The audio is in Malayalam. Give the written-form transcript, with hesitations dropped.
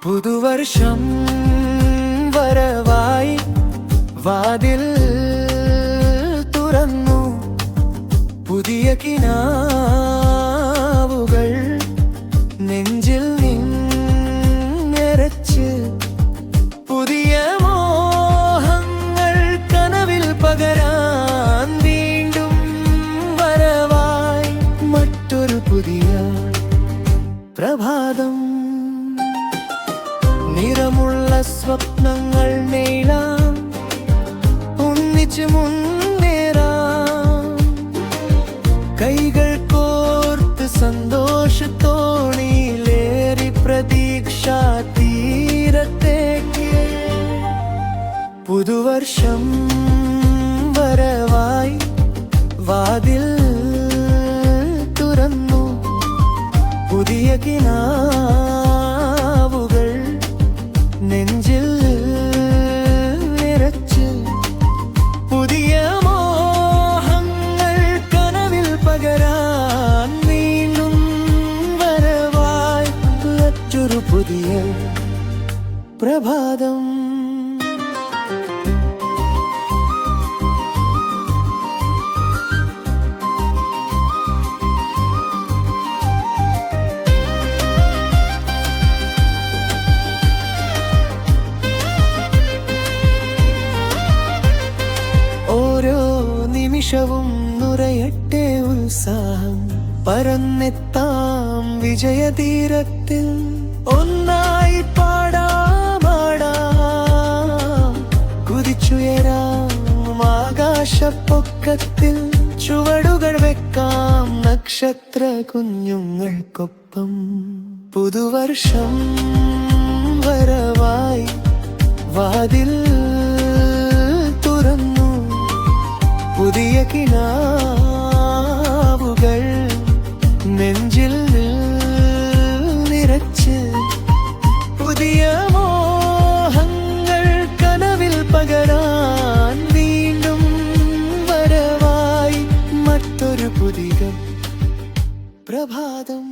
പുതുവർഷം വരവായി വാതിൽ തുറന്നു. പുതിയ കിനാവുകൾ നെഞ്ചിൽ നിറച്ച്, പുതിയ മോഹങ്ങൾ കനവിൽ പകരാൻ വീണ്ടും വരവായി മറ്റൊരു പുതിയ പ്രഭാതം. നിറമുള്ള സ്വപ്നങ്ങൾ നെയ്യാം, ഒന്നിച്ച് മുന്നേറാം. കൈകൾ കോർത്ത് സന്തോഷത്തോണിയിലേറി പ്രതീക്ഷാ തീരത്തേക്ക്. പുതുവർഷം വരവായി വാതിൽ തുറന്നു. പുതിയ കിനാവുകൾ നെഞ്ചിൽ നിറച്ച്, പുതിയ മോഹങ്ങൾ കനവിൽ പകരാൻ വീണ്ടും വരവായി മറ്റൊരു പുതിയ പ്രഭാതം. നിമിഷവും നുരയട്ടെ ഉത്സാഹം, പരന്നെത്താം വിജയതീരത്തിൽ. ഒന്നായി പാടാം, കുതിച്ചുയരാം ആകാശപ്പൊക്കത്തിൽ. ചുവടുകൾ വെക്കാം നക്ഷത്ര കുഞ്ഞുങ്ങൾക്കൊപ്പം. പുതുവർഷം വരവായി വാതിൽ തുറന്നു. പുതിയ കിനാവുകൾ നെഞ്ചിൽ നിറച്ച്, പുതിയ മോഹങ്ങൾ കനവിൽ പകരാൻ വീണ്ടും വരവായി മറ്റൊരു പുതിയ പ്രഭാതം.